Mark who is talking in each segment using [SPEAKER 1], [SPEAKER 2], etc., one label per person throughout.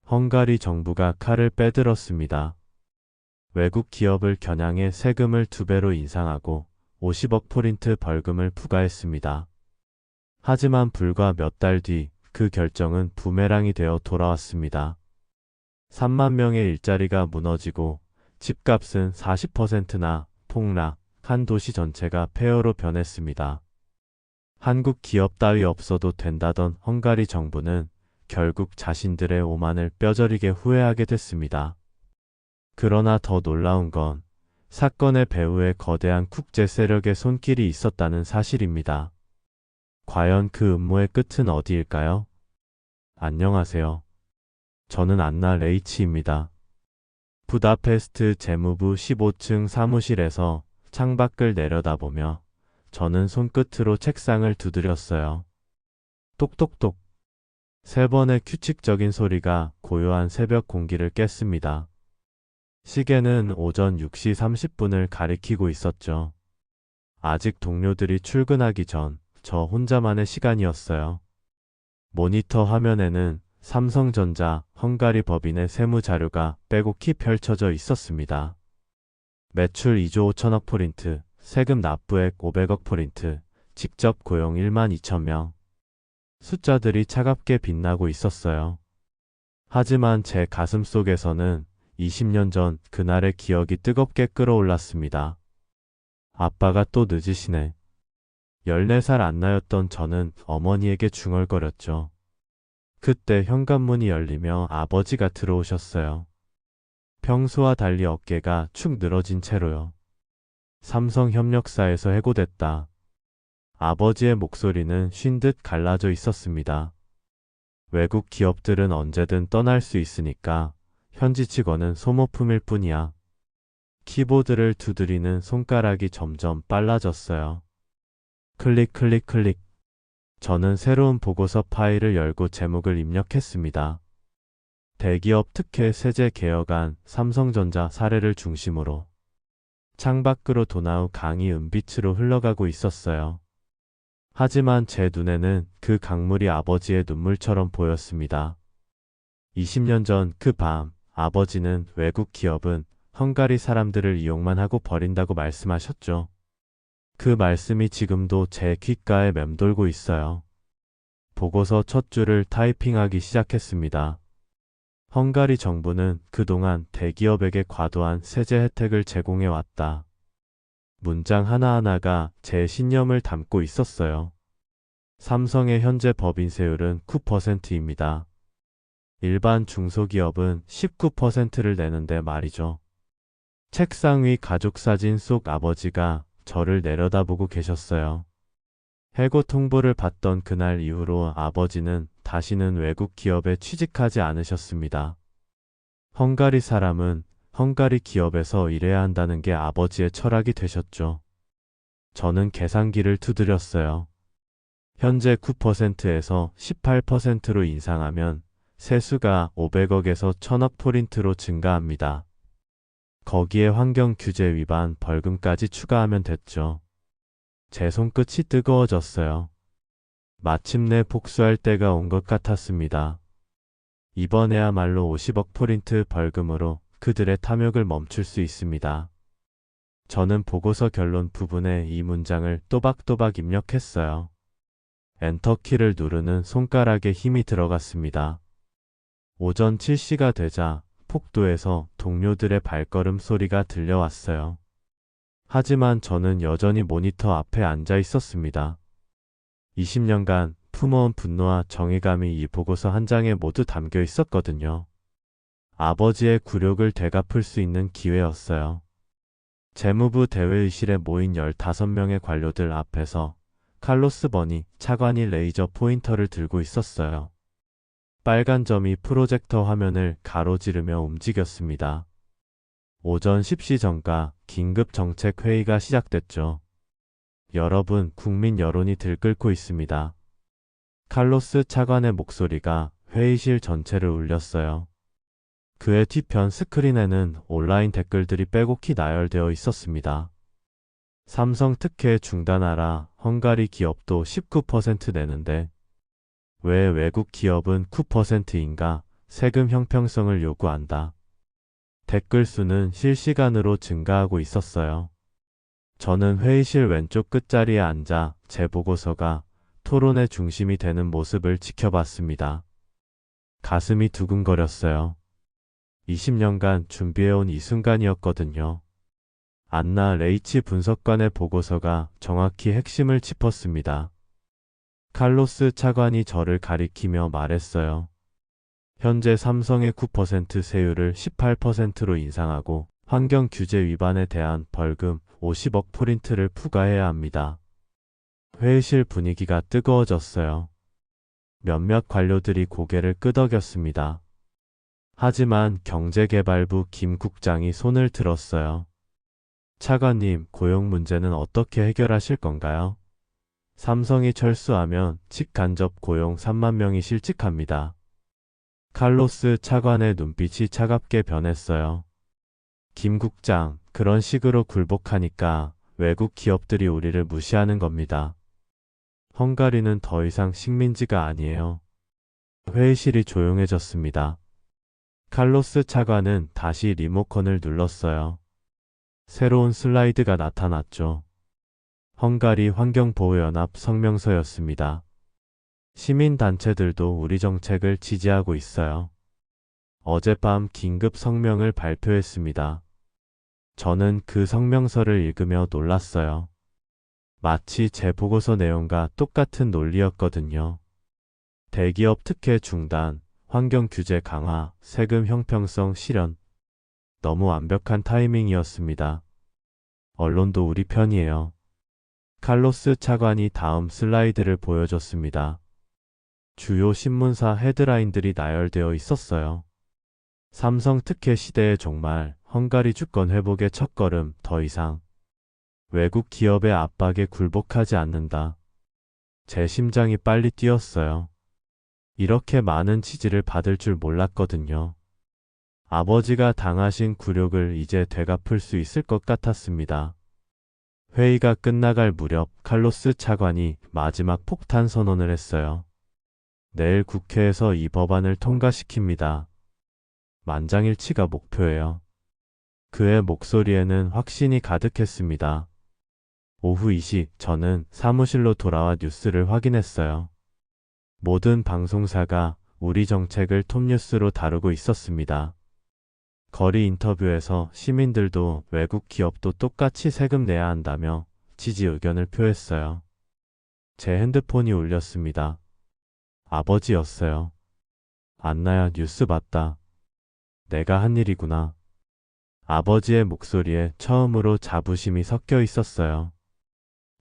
[SPEAKER 1] 헝가리 정부가 칼을 빼들었습니다. 외국 기업을 겨냥해 세금을 2배로 인상하고 50억 포린트 벌금을 부과했습니다. 하지만 불과 몇 달 뒤 그 결정은 부메랑이 되어 돌아왔습니다. 3만 명의 일자리가 무너지고 집값은 40%나 폭락, 한 도시 전체가 폐허로 변했습니다. 한국 기업 따위 없어도 된다던 헝가리 정부는 결국 자신들의 오만을 뼈저리게 후회하게 됐습니다. 그러나 더 놀라운 건 사건의 배후에 거대한 국제 세력의 손길이 있었다는 사실입니다. 과연 그 음모의 끝은 어디일까요? 안녕하세요. 저는 안나 레이치입니다. 부다페스트 재무부 15층 사무실에서 창밖을 내려다보며 저는 손끝으로 책상을 두드렸어요. 똑똑똑. 3번의 규칙적인 소리가 고요한 새벽 공기를 깼습니다. 시계는 오전 6시 30분을 가리키고 있었죠. 아직 동료들이 출근하기 전 저 혼자만의 시간이었어요. 모니터 화면에는 삼성전자 헝가리 법인의 세무 자료가 빼곡히 펼쳐져 있었습니다. 매출 2조 5천억 포린트, 세금 납부액 500억 포린트, 직접 고용 1만 2천 명. 숫자들이 차갑게 빛나고 있었어요. 하지만 제 가슴 속에서는 20년 전 그날의 기억이 뜨겁게 끓어올랐습니다. 아빠가 또 늦으시네. 14살 안나였던 저는 어머니에게 중얼거렸죠. 그때 현관문이 열리며 아버지가 들어오셨어요. 평소와 달리 어깨가 축 늘어진 채로요. 삼성협력사에서 해고됐다. 아버지의 목소리는 쉰 듯 갈라져 있었습니다. 외국 기업들은 언제든 떠날 수 있으니까 현지 직원은 소모품일 뿐이야. 키보드를 두드리는 손가락이 점점 빨라졌어요. 클릭 클릭 클릭. 저는 새로운 보고서 파일을 열고 제목을 입력했습니다. 대기업 특혜 세제 개혁안 삼성전자 사례를 중심으로. 창밖으로 도나우 강이 은빛으로 흘러가고 있었어요. 하지만 제 눈에는 그 강물이 아버지의 눈물처럼 보였습니다. 20년 전 그 밤 아버지는 외국 기업은 헝가리 사람들을 이용만 하고 버린다고 말씀하셨죠. 그 말씀이 지금도 제 귓가에 맴돌고 있어요. 보고서 첫 줄을 타이핑하기 시작했습니다. 헝가리 정부는 그동안 대기업에게 과도한 세제 혜택을 제공해 왔다. 문장 하나하나가 제 신념을 담고 있었어요. 삼성의 현재 법인세율은 9%입니다. 일반 중소기업은 19%를 내는데 말이죠. 책상 위 가족사진 속 아버지가 저를 내려다보고 계셨어요. 해고 통보를 받던 그날 이후로 아버지는 다시는 외국 기업에 취직하지 않으셨습니다. 헝가리 사람은 헝가리 기업에서 일해야 한다는 게 아버지의 철학이 되셨죠. 저는 계산기를 두드렸어요. 현재 9%에서 18%로 인상하면 세수가 500억에서 1000억 포린트로 증가합니다. 거기에 환경 규제 위반 벌금까지 추가하면 됐죠. 제 손끝이 뜨거워졌어요. 마침내 복수할 때가 온 것 같았습니다. 이번에야말로 50억 포린트 벌금으로 그들의 탐욕을 멈출 수 있습니다. 저는 보고서 결론 부분에 이 문장을 또박또박 입력했어요. 엔터키를 누르는 손가락에 힘이 들어갔습니다. 오전 7시가 되자 폭도에서 동료들의 발걸음 소리가 들려왔어요. 하지만 저는 여전히 모니터 앞에 앉아 있었습니다. 20년간 품어온 분노와 정의감이 이 보고서 한 장에 모두 담겨 있었거든요. 아버지의 굴욕을 되갚을 수 있는 기회였어요. 재무부 대회의실에 모인 15명의 관료들 앞에서 칼로스 버니 차관이 레이저 포인터를 들고 있었어요. 빨간 점이 프로젝터 화면을 가로지르며 움직였습니다. 오전 10시 전과 긴급 정책 회의가 시작됐죠. 여러분, 국민 여론이 들끓고 있습니다. 칼로스 차관의 목소리가 회의실 전체를 울렸어요. 그의 뒤편 스크린에는 온라인 댓글들이 빼곡히 나열되어 있었습니다. 삼성 특혜 중단하라. 헝가리 기업도 19% 내는데 왜 외국 기업은 9%인가? 세금 형평성을 요구한다. 댓글 수는 실시간으로 증가하고 있었어요. 저는 회의실 왼쪽 끝자리에 앉아 제 보고서가 토론의 중심이 되는 모습을 지켜봤습니다. 가슴이 두근거렸어요. 20년간 준비해온 이 순간이었거든요. 안나 레이치 분석관의 보고서가 정확히 핵심을 짚었습니다. 칼로스 차관이 저를 가리키며 말했어요. 현재 삼성의 9% 세율을 18%로 인상하고 환경 규제 위반에 대한 벌금 50억 포린트를 부과해야 합니다. 회의실 분위기가 뜨거워졌어요. 몇몇 관료들이 고개를 끄덕였습니다. 하지만 경제개발부 김 국장이 손을 들었어요. 차관님, 고용 문제는 어떻게 해결하실 건가요? 삼성이 철수하면 직간접 고용 3만 명이 실직합니다. 칼로스 차관의 눈빛이 차갑게 변했어요. 김 국장, 그런 식으로 굴복하니까 외국 기업들이 우리를 무시하는 겁니다. 헝가리는 더 이상 식민지가 아니에요. 회의실이 조용해졌습니다. 칼로스 차관은 다시 리모컨을 눌렀어요. 새로운 슬라이드가 나타났죠. 헝가리 환경보호연합 성명서였습니다. 시민단체들도 우리 정책을 지지하고 있어요. 어젯밤 긴급 성명을 발표했습니다. 저는 그 성명서를 읽으며 놀랐어요. 마치 제 보고서 내용과 똑같은 논리였거든요. 대기업 특혜 중단, 환경 규제 강화, 세금 형평성 실현. 너무 완벽한 타이밍이었습니다. 언론도 우리 편이에요. 칼로스 차관이 다음 슬라이드를 보여줬습니다. 주요 신문사 헤드라인들이 나열되어 있었어요. 삼성 특혜 시대의 종말, 헝가리 주권 회복의 첫걸음, 더 이상 외국 기업의 압박에 굴복하지 않는다. 제 심장이 빨리 뛰었어요. 이렇게 많은 지지를 받을 줄 몰랐거든요. 아버지가 당하신 굴욕을 이제 되갚을 수 있을 것 같았습니다. 회의가 끝나갈 무렵 칼로스 차관이 마지막 폭탄 선언을 했어요. 내일 국회에서 이 법안을 통과시킵니다. 만장일치가 목표예요. 그의 목소리에는 확신이 가득했습니다. 오후 2시 저는 사무실로 돌아와 뉴스를 확인했어요. 모든 방송사가 우리 정책을 톱뉴스로 다루고 있었습니다. 거리 인터뷰에서 시민들도 외국 기업도 똑같이 세금 내야 한다며 지지 의견을 표했어요. 제 핸드폰이 울렸습니다. 아버지였어요. 안나야, 뉴스 봤다. 내가 한 일이구나. 아버지의 목소리에 처음으로 자부심이 섞여 있었어요.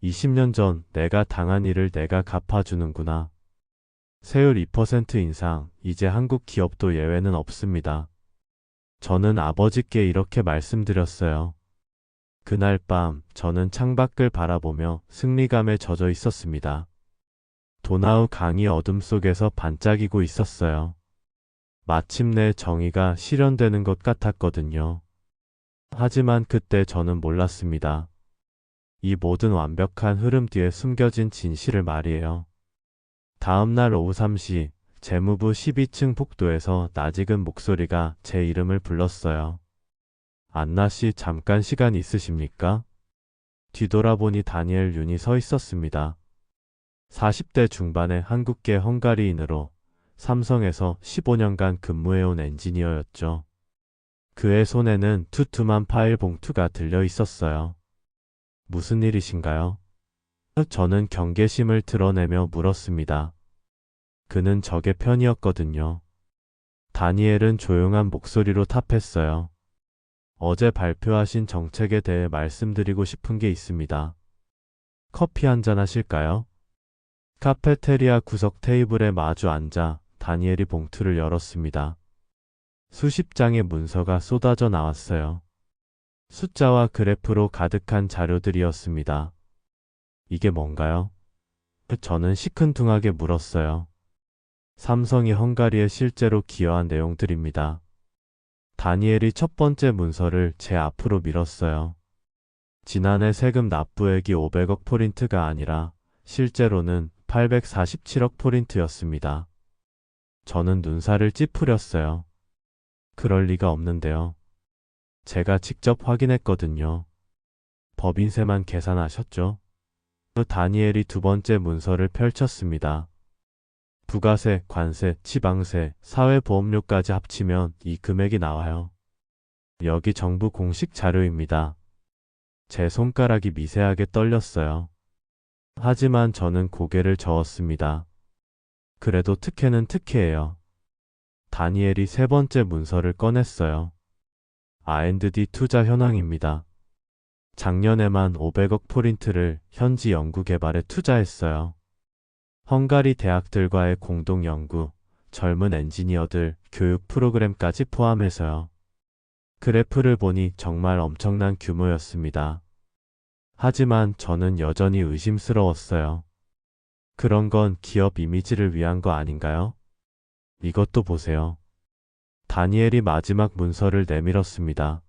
[SPEAKER 1] 20년 전 내가 당한 일을 내가 갚아주는구나. 세율 2% 인상, 이제 한국 기업도 예외는 없습니다. 저는 아버지께 이렇게 말씀드렸어요. 그날 밤 저는 창밖을 바라보며 승리감에 젖어 있었습니다. 도나우 강이 어둠 속에서 반짝이고 있었어요. 마침내 정의가 실현되는 것 같았거든요. 하지만 그때 저는 몰랐습니다. 이 모든 완벽한 흐름 뒤에 숨겨진 진실을 말이에요. 다음 날 오후 3시 재무부 12층 복도에서 낯익은 목소리가 제 이름을 불렀어요. 안나 씨, 잠깐 시간 있으십니까? 뒤돌아보니 다니엘 윤이 서 있었습니다. 40대 중반의 한국계 헝가리인으로 삼성에서 15년간 근무해온 엔지니어였죠. 그의 손에는 투툼한 파일 봉투가 들려 있었어요. 무슨 일이신가요? 저는 경계심을 드러내며 물었습니다. 그는 적의 편이었거든요. 다니엘은 조용한 목소리로 답했어요. 어제 발표하신 정책에 대해 말씀드리고 싶은 게 있습니다. 커피 한잔 하실까요? 카페테리아 구석 테이블에 마주 앉아 다니엘이 봉투를 열었습니다. 수십 장의 문서가 쏟아져 나왔어요. 숫자와 그래프로 가득한 자료들이었습니다. 이게 뭔가요? 저는 시큰둥하게 물었어요. 삼성이 헝가리에 실제로 기여한 내용들입니다. 다니엘이 첫 번째 문서를 제 앞으로 밀었어요. 지난해 세금 납부액이 500억 포린트가 아니라 실제로는 847억 포린트였습니다. 저는 눈살을 찌푸렸어요. 그럴 리가 없는데요. 제가 직접 확인했거든요. 법인세만 계산하셨죠? 다니엘이 두 번째 문서를 펼쳤습니다. 부가세, 관세, 지방세, 사회보험료까지 합치면 이 금액이 나와요. 여기 정부 공식 자료입니다. 제 손가락이 미세하게 떨렸어요. 하지만 저는 고개를 저었습니다. 그래도 특혜는 특혜예요. 다니엘이 세 번째 문서를 꺼냈어요. R&D 투자 현황입니다. 작년에만 500억 포린트를 현지 연구개발에 투자했어요. 헝가리 대학들과의 공동 연구, 젊은 엔지니어들 교육 프로그램까지 포함해서요. 그래프를 보니 정말 엄청난 규모였습니다. 하지만 저는 여전히 의심스러웠어요. 그런 건 기업 이미지를 위한 거 아닌가요? 이것도 보세요. 다니엘이 마지막 문서를 내밀었습니다.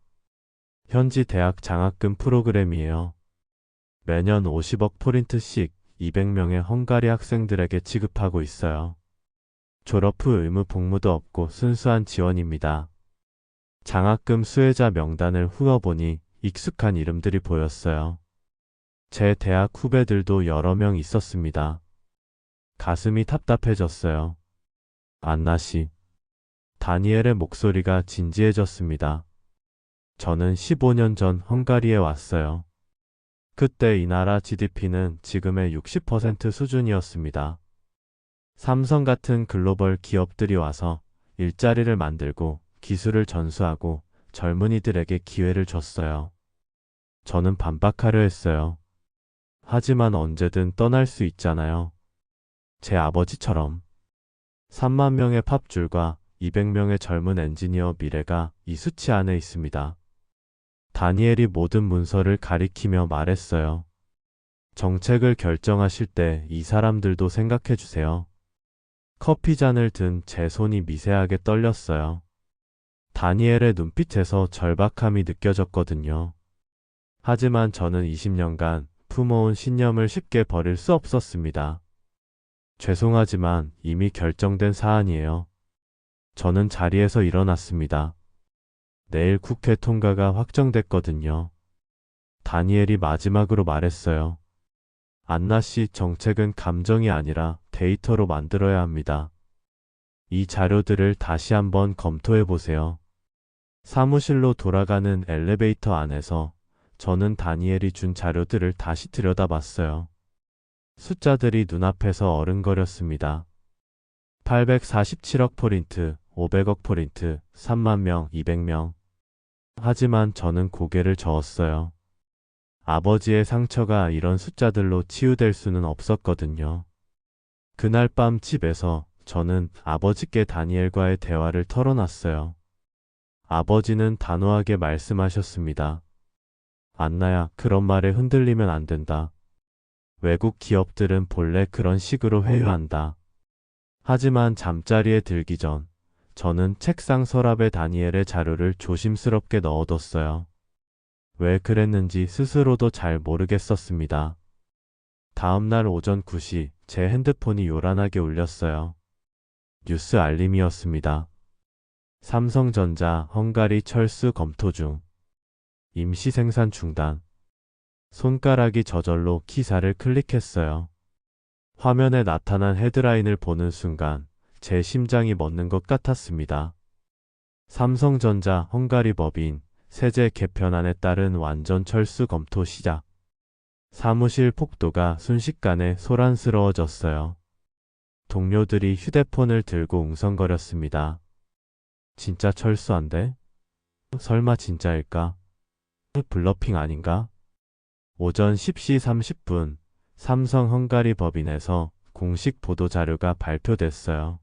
[SPEAKER 1] 현지 대학 장학금 프로그램이에요. 매년 50억 포린트씩 200명의 헝가리 학생들에게 지급하고 있어요. 졸업 후 의무 복무도 없고 순수한 지원입니다. 장학금 수혜자 명단을 훑어보니 익숙한 이름들이 보였어요. 제 대학 후배들도 여러 명 있었습니다. 가슴이 답답해졌어요. 안나 씨. 다니엘의 목소리가 진지해졌습니다. 저는 15년 전 헝가리에 왔어요. 그때 이 나라 GDP는 지금의 60% 수준이었습니다. 삼성 같은 글로벌 기업들이 와서 일자리를 만들고 기술을 전수하고 젊은이들에게 기회를 줬어요. 저는 반박하려 했어요. 하지만 언제든 떠날 수 있잖아요. 제 아버지처럼. 3만 명의 팝줄과 200명의 젊은 엔지니어 미래가 이 수치 안에 있습니다. 다니엘이 모든 문서를 가리키며 말했어요. 정책을 결정하실 때 이 사람들도 생각해 주세요. 커피잔을 든 제 손이 미세하게 떨렸어요. 다니엘의 눈빛에서 절박함이 느껴졌거든요. 하지만 저는 20년간 품어온 신념을 쉽게 버릴 수 없었습니다. 죄송하지만 이미 결정된 사안이에요. 저는 자리에서 일어났습니다. 내일 국회 통과가 확정됐거든요. 다니엘이 마지막으로 말했어요. 안나 씨, 정책은 감정이 아니라 데이터로 만들어야 합니다. 이 자료들을 다시 한번 검토해 보세요. 사무실로 돌아가는 엘리베이터 안에서 저는 다니엘이 준 자료들을 다시 들여다봤어요. 숫자들이 눈앞에서 어른거렸습니다. 847억 포린트, 500억 포린트, 3만 명, 200명. 하지만 저는 고개를 저었어요. 아버지의 상처가 이런 숫자들로 치유될 수는 없었거든요. 그날 밤 집에서 저는 아버지께 다니엘과의 대화를 털어놨어요. 아버지는 단호하게 말씀하셨습니다. 안나야, 그런 말에 흔들리면 안 된다. 외국 기업들은 본래 그런 식으로 회유한다. 하지만 잠자리에 들기 전 저는 책상 서랍에 다니엘의 자료를 조심스럽게 넣어뒀어요. 왜 그랬는지 스스로도 잘 모르겠었습니다. 다음날 오전 9시 제 핸드폰이 요란하게 울렸어요. 뉴스 알림이었습니다. 삼성전자 헝가리 철수 검토 중. 임시 생산 중단. 손가락이 저절로 기사를 클릭했어요. 화면에 나타난 헤드라인을 보는 순간 제 심장이 멎는 것 같았습니다. 삼성전자 헝가리 법인 세제 개편안에 따른 완전 철수 검토 시작. 사무실 폭도가 순식간에 소란스러워졌어요. 동료들이 휴대폰을 들고 웅성거렸습니다. 진짜 철수한대? 설마 진짜일까? 블러핑 아닌가? 오전 10시 30분 삼성 헝가리 법인에서 공식 보도 자료가 발표됐어요.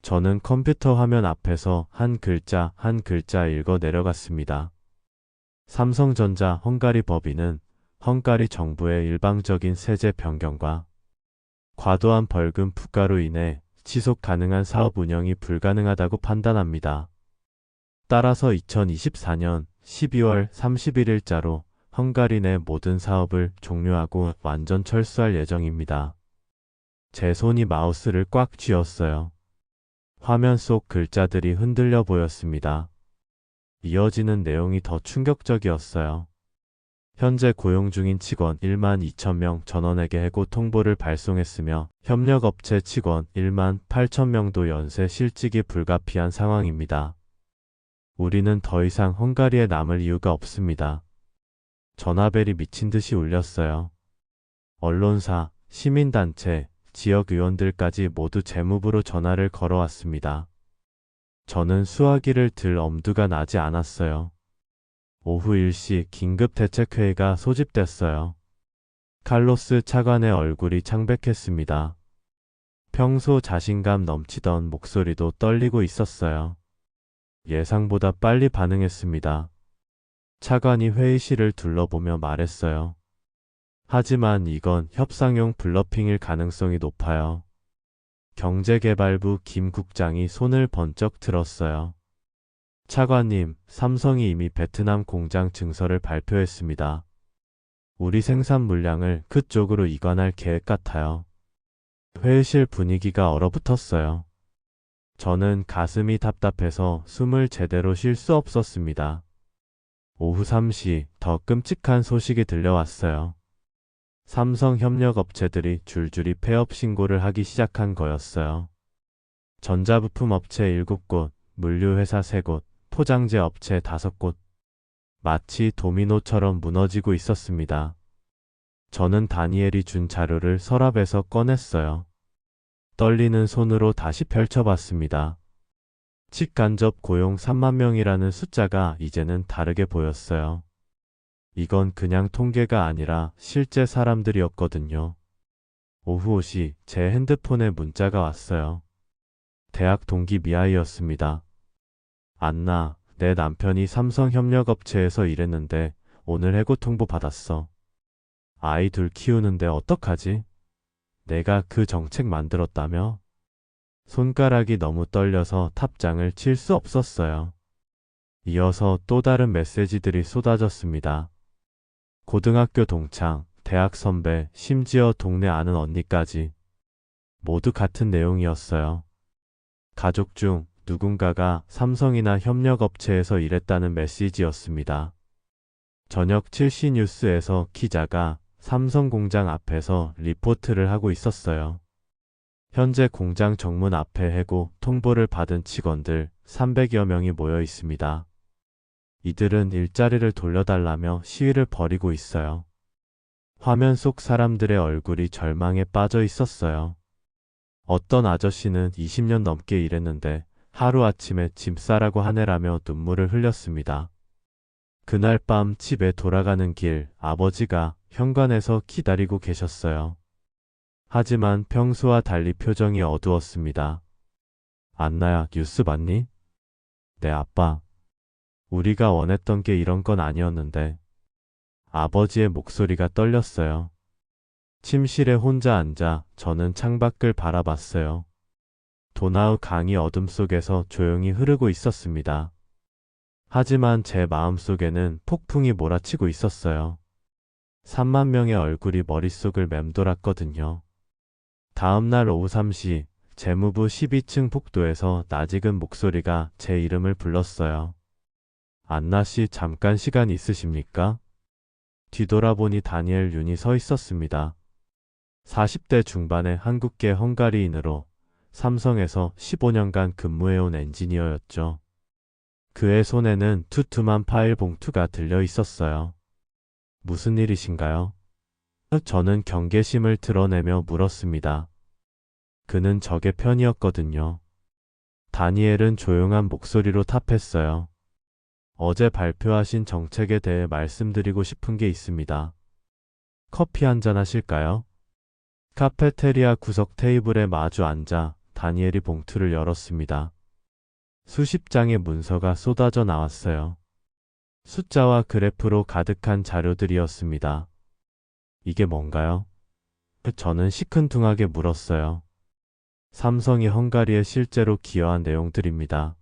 [SPEAKER 1] 저는 컴퓨터 화면 앞에서 한 글자 한 글자 읽어 내려갔습니다. 삼성전자 헝가리 법인은 헝가리 정부의 일방적인 세제 변경과 과도한 벌금 부과로 인해 지속 가능한 사업 운영이 불가능하다고 판단합니다. 따라서 2024년 12월 31일자로 헝가리 내 모든 사업을 종료하고 완전 철수할 예정입니다. 제 손이 마우스를 꽉 쥐었어요. 화면 속 글자들이 흔들려 보였습니다. 이어지는 내용이 더 충격적이었어요. 현재 고용 중인 직원 1만 2천 명 전원에게 해고 통보를 발송했으며 협력업체 직원 1만 8천 명도 연쇄 실직이 불가피한 상황입니다. 우리는 더 이상 헝가리에 남을 이유가 없습니다. 전화벨이 미친 듯이 울렸어요. 언론사, 시민단체, 지역 의원들까지 모두 재무부로 전화를 걸어왔습니다. 저는 수화기를 들 엄두가 나지 않았어요. 오후 1시 긴급 대책회의가 소집됐어요. 칼로스 차관의 얼굴이 창백했습니다. 평소 자신감 넘치던 목소리도 떨리고 있었어요. 예상보다 빨리 반응했습니다. 차관이 회의실을 둘러보며 말했어요. 하지만 이건 협상용 블러핑일 가능성이 높아요. 경제개발부 김 국장이 손을 번쩍 들었어요. 차관님, 삼성이 이미 베트남 공장 증설을 발표했습니다. 우리 생산 물량을 그쪽으로 이관할 계획 같아요. 회의실 분위기가 얼어붙었어요. 저는 가슴이 답답해서 숨을 제대로 쉴 수 없었습니다. 오후 3시 더 끔찍한 소식이 들려왔어요. 삼성 협력업체들이 줄줄이 폐업 신고를 하기 시작한 거였어요. 전자부품 업체 7곳, 물류회사 3곳, 포장재 업체 5곳. 마치 도미노처럼 무너지고 있었습니다. 저는 다니엘이 준 자료를 서랍에서 꺼냈어요. 떨리는 손으로 다시 펼쳐봤습니다. 직간접 고용 3만 명이라는 숫자가 이제는 다르게 보였어요. 이건 그냥 통계가 아니라 실제 사람들이었거든요. 오후 5시 제 핸드폰에 문자가 왔어요. 대학 동기 미아이였습니다. 안나, 내 남편이 삼성협력업체에서 일했는데 오늘 해고 통보 받았어. 아이 둘 키우는데 어떡하지? 내가 그 정책 만들었다며? 손가락이 너무 떨려서 탑장을 칠 수 없었어요. 이어서 또 다른 메시지들이 쏟아졌습니다. 고등학교 동창, 대학 선배, 심지어 동네 아는 언니까지. 모두 같은 내용이었어요. 가족 중 누군가가 삼성이나 협력업체에서 일했다는 메시지였습니다. 저녁 7시 뉴스에서 기자가 삼성 공장 앞에서 리포트를 하고 있었어요. 현재 공장 정문 앞에 해고 통보를 받은 직원들 300여 명이 모여 있습니다. 이들은 일자리를 돌려달라며 시위를 벌이고 있어요. 화면 속 사람들의 얼굴이 절망에 빠져 있었어요. 어떤 아저씨는 20년 넘게 일했는데 하루아침에 짐 싸라고 하네라며 눈물을 흘렸습니다. 그날 밤 집에 돌아가는 길 아버지가 현관에서 기다리고 계셨어요. 하지만 평소와 달리 표정이 어두웠습니다. 안나야, 뉴스 봤니? 네, 아빠. 우리가 원했던 게 이런 건 아니었는데. 아버지의 목소리가 떨렸어요. 침실에 혼자 앉아 저는 창밖을 바라봤어요. 도나우 강이 어둠 속에서 조용히 흐르고 있었습니다. 하지만 제 마음속에는 폭풍이 몰아치고 있었어요. 3만 명의 얼굴이 머릿속을 맴돌았거든요. 다음 날 오후 3시 재무부 12층 복도에서 낯익은 목소리가 제 이름을 불렀어요. 안나 씨, 잠깐 시간 있으십니까? 뒤돌아보니 다니엘 윤이 서 있었습니다. 40대 중반의 한국계 헝가리인으로 삼성에서 15년간 근무해온 엔지니어였죠. 그의 손에는 투툼한 파일 봉투가 들려 있었어요. 무슨 일이신가요? 저는 경계심을 드러내며 물었습니다. 그는 적의 편이었거든요. 다니엘은 조용한 목소리로 답했어요. 어제 발표하신 정책에 대해 말씀드리고 싶은 게 있습니다. 커피 한잔 하실까요? 카페테리아 구석 테이블에 마주 앉아 다니엘이 봉투를 열었습니다. 수십 장의 문서가 쏟아져 나왔어요. 숫자와 그래프로 가득한 자료들이었습니다. 이게 뭔가요? 저는 시큰둥하게 물었어요. 삼성이 헝가리에 실제로 기여한 내용들입니다.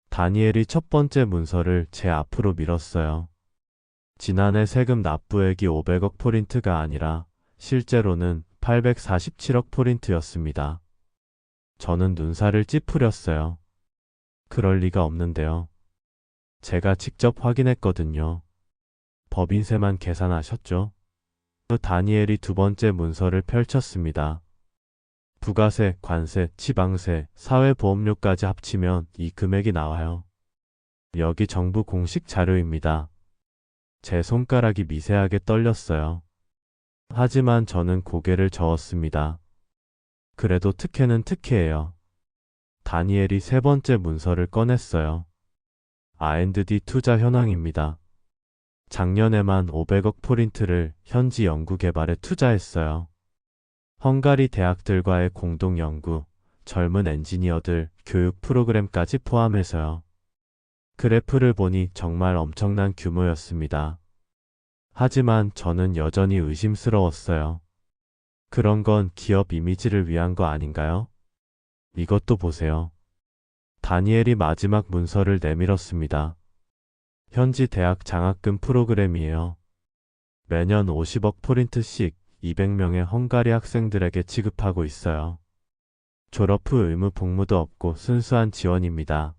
[SPEAKER 1] 다니엘이 첫 번째 문서를 제 앞으로 밀었어요. 지난해 세금 납부액이 500억 포린트가 아니라 실제로는 847억 포린트였습니다. 저는 눈살을 찌푸렸어요. 그럴 리가 없는데요. 제가 직접 확인했거든요. 법인세만 계산하셨죠? 다니엘이 두 번째 문서를 펼쳤습니다. 부가세, 관세, 지방세, 사회보험료까지 합치면 이 금액이 나와요. 여기 정부 공식 자료입니다. 제 손가락이 미세하게 떨렸어요. 하지만 저는 고개를 저었습니다. 그래도 특혜는 특혜예요. 다니엘이 세 번째 문서를 꺼냈어요. R&D 투자 현황입니다. 작년에만 500억 포린트를 현지 연구개발에 투자했어요. 헝가리 대학들과의 공동 연구, 젊은 엔지니어들 교육 프로그램까지 포함해서요. 그래프를 보니 정말 엄청난 규모였습니다. 하지만 저는 여전히 의심스러웠어요. 그런 건 기업 이미지를 위한 거 아닌가요? 이것도 보세요. 다니엘이 마지막 문서를 내밀었습니다. 현지 대학 장학금 프로그램이에요. 매년 50억 포린트씩 200명의 헝가리 학생들에게 지급하고 있어요. 졸업 후 의무 복무도 없고 순수한 지원입니다.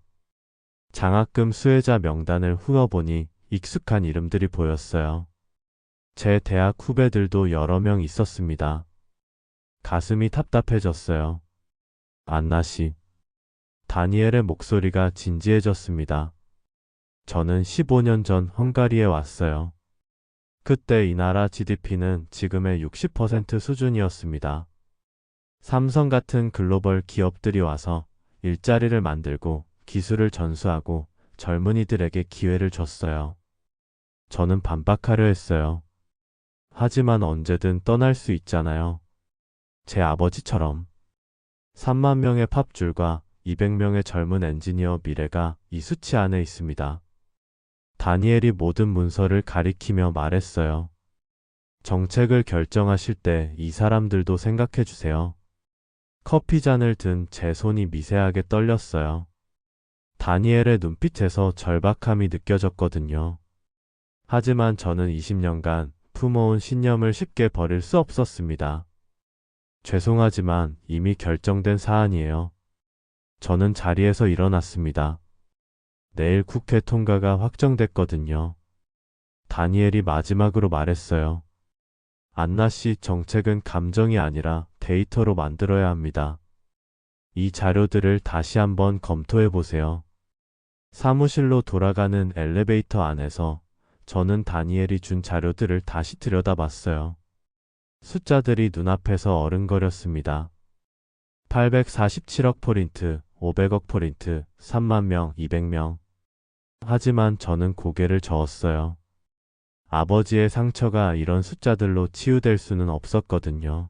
[SPEAKER 1] 장학금 수혜자 명단을 훑어보니 익숙한 이름들이 보였어요. 제 대학 후배들도 여러 명 있었습니다. 가슴이 답답해졌어요. 안나 씨. 다니엘의 목소리가 진지해졌습니다. 저는 15년 전 헝가리에 왔어요. 그때 이 나라 GDP는 지금의 60% 수준이었습니다. 삼성 같은 글로벌 기업들이 와서 일자리를 만들고 기술을 전수하고 젊은이들에게 기회를 줬어요. 저는 반박하려 했어요. 하지만 언제든 떠날 수 있잖아요. 제 아버지처럼. 3만 명의 팝줄과 200명의 젊은 엔지니어 미래가 이 수치 안에 있습니다. 다니엘이 모든 문서를 가리키며 말했어요. 정책을 결정하실 때 이 사람들도 생각해 주세요. 커피잔을 든 제 손이 미세하게 떨렸어요. 다니엘의 눈빛에서 절박함이 느껴졌거든요. 하지만 저는 20년간 품어온 신념을 쉽게 버릴 수 없었습니다. 죄송하지만 이미 결정된 사안이에요. 저는 자리에서 일어났습니다. 내일 국회 통과가 확정됐거든요. 다니엘이 마지막으로 말했어요. 안나 씨, 정책은 감정이 아니라 데이터로 만들어야 합니다. 이 자료들을 다시 한번 검토해 보세요. 사무실로 돌아가는 엘리베이터 안에서 저는 다니엘이 준 자료들을 다시 들여다봤어요. 숫자들이 눈앞에서 어른거렸습니다. 847억 포린트, 500억 포린트, 3만 명, 200명. 하지만 저는 고개를 저었어요. 아버지의 상처가 이런 숫자들로 치유될 수는 없었거든요.